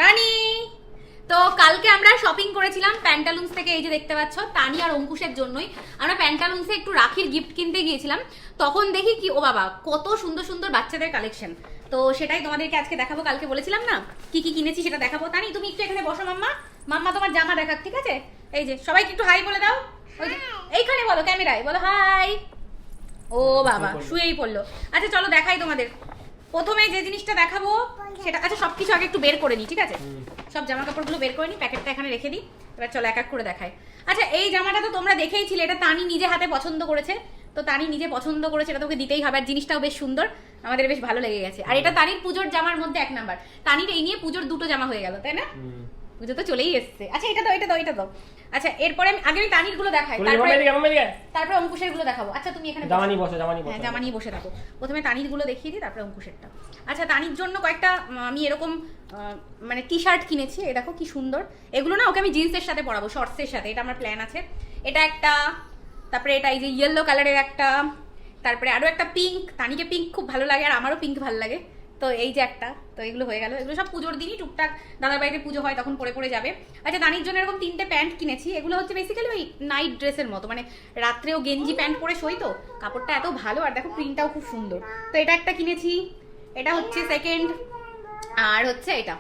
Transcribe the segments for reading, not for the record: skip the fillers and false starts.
তানি, তো কালকে আমরা শপিং করেছিলাম প্যান্টালুন্স থেকে। এই যে দেখতে পাচ্ছ, তানি আর অঙ্কুশের জন্যই আমরা প্যান্টালুন্সে একটু রাখির গিফট কিনতে গিয়েছিলাম। তখন দেখি কি, ও বাবা, কত সুন্দর সুন্দর বাচ্চাদের কালেকশন। তো সেটাই তোমাদেরকে আজকে দেখাবো। কালকে বলেছিলাম না কি কি কিনেছি সেটা দেখাবো। তানি, তুমি একটু এখানে বসো। মাম্মা মাম্মা তোমার জামা দেখাক, ঠিক আছে? এই যে সবাইকে একটু হাই বলে দাও। ওই যে এইখানে বলো, ক্যামেরায় বলো হাই। ও বাবা, শুয়েই পড়লো। আচ্ছা চলো দেখাই তোমাদের। প্রথমে যে জিনিসটা দেখাবো সেটা, আচ্ছা সবকিছু আগে একটু বের করে নিই, ঠিক আছে? সব জামা কাপড়গুলো বের করে নিই, প্যাকেটটা এখানে রেখে দিই। এবার চলো এক এক করে দেখাই। আচ্ছা, এই জামাটা তো তোমরা দেখেইছিলে, এটা তানি নিজে হাতে পছন্দ করেছে। তো তানি নিজে পছন্দ করেছে, এটা তোকে দিতেই হবে। আর জিনিসটাও বেশ সুন্দর, আমাদের বেশ ভালো লেগে গেছে। আর এটা তানির পুজোর জামার মধ্যে এক নাম্বার। তানির এই নিয়ে পুজোর দুটো জামা হয়ে গেল, তাই না? পুজো তো চলেই এসছে। আচ্ছা এটা দাও, এটা দাও, এটা দাও। আচ্ছা এরপরে আগে আমি তানির গুলো দেখাই, তারপরে অঙ্কুশের গুলো দেখাবো। আচ্ছা তুমি এখানে জামা নিয়ে বসে থাকো। প্রথমে তানির গুলো দেখিয়ে দিই, তারপরে অঙ্কুশেরটা। আচ্ছা, তানির জন্য কয়েকটা আমি এরকম মানে টি শার্ট কিনেছি। এই দেখো কি সুন্দর। এগুলো না ওকে আমি জিন্সের সাথে পরাবো, শর্টসের সাথে। এটা আমার প্ল্যান আছে। এটা একটা, তারপরে এটা এই যে ইয়েলো কালারের একটা, তারপরে আরো একটা পিঙ্ক। তানিকে পিঙ্ক খুব ভালো লাগে আর আমারও পিঙ্ক ভালো লাগে। তো এই যে একটা, তো এগুলো হয়ে গেল। এগুলো সব পুজোর দিনই টুকটাক দাদার বাড়িতে পুজো হয় তখন পরে পরে যাবে। আচ্ছা, তানির জন্য এরকম 3টে প্যান্ট কিনেছি। এগুলো হচ্ছে বেসিক্যালি ওই নাইট ড্রেসের মতো, মানে রাত্রেও গেঞ্জি প্যান্ট পরে শোই তো। কাপড়টা এত ভালো, আর দেখো প্রিন্টটাও খুব সুন্দর। তো এটা একটা কিনেছি, এটা হচ্ছে সেকেন্ড। আর হচ্ছে এটা,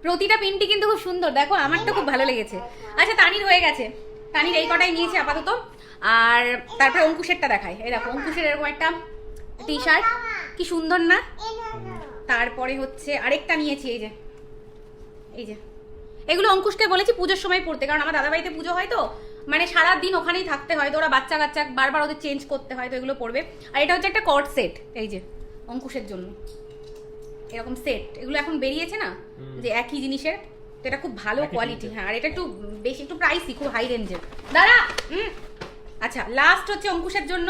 প্রতিটা প্রিন্টই কিন্তু খুব সুন্দর, দেখো আমার তো খুব ভালো লেগেছে। আচ্ছা, তানির হয়ে গেছে। তানির এই কটাই নিয়েছি আপাতত। আর তারপরে অঙ্কুশেরটা দেখাই। এই দেখো অঙ্কুশের এরকম একটা টি শার্ট, কি সুন্দর না? তারপরে হচ্ছে আরেকটা নিয়েছি, এই যে এই যে। এগুলো অঙ্কুশকে বলেছি পুজোর সময় পড়তে, কারণ আমার দাদা বাড়িতে পুজো হয় তো, মানে সারা দিন ওখানেই থাকতে হয়। তো ওরা বাচ্চা কাচ্চা বারবার ওদের চেঞ্জ করতে হয়, তো এগুলো পড়বে। আর এটা হচ্ছে একটা কর্ড সেট, এই যে অঙ্কুশের জন্য এরকম সেট। এগুলো এখন বেরিয়েছে না, যে একই জিনিসের। তো এটা খুব ভালো কোয়ালিটি। হ্যাঁ, আর এটা একটু বেশি, একটু প্রাইসই, খুব হাই রেঞ্জের। দাঁড়া। আচ্ছা, লাস্ট হচ্ছে অঙ্কুশের জন্য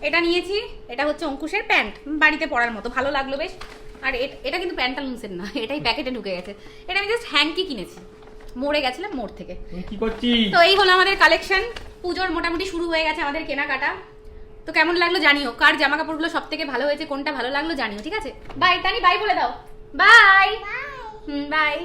এটা নিয়েছি। এটা হচ্ছে অঙ্কুশের প্যান্ট, বাড়িতে পরার মতো, ভালো লাগলো বেশ। আর এটা কিন্তু প্যান্টালুন্সের না, এটাই প্যাকেটে ঢুকে গেছে। এটা আমি জাস্ট হ্যাঙ্কি কিনেছি, মোড়ে গেছিলাম, মোড় থেকে। কি করছিস? তো এই হলো আমাদের কালেকশন। পুজোর মোটামুটি শুরু হয়ে গেছে আমাদের কেনাকাটা। তো কেমন লাগলো জানিও, কার জামা কাপড়গুলো সব থেকে ভালো হয়েছে, কোনটা ভালো লাগলো জানিও, ঠিক আছে? বাই তানি, বাই বলে দাও। বাই। বাই।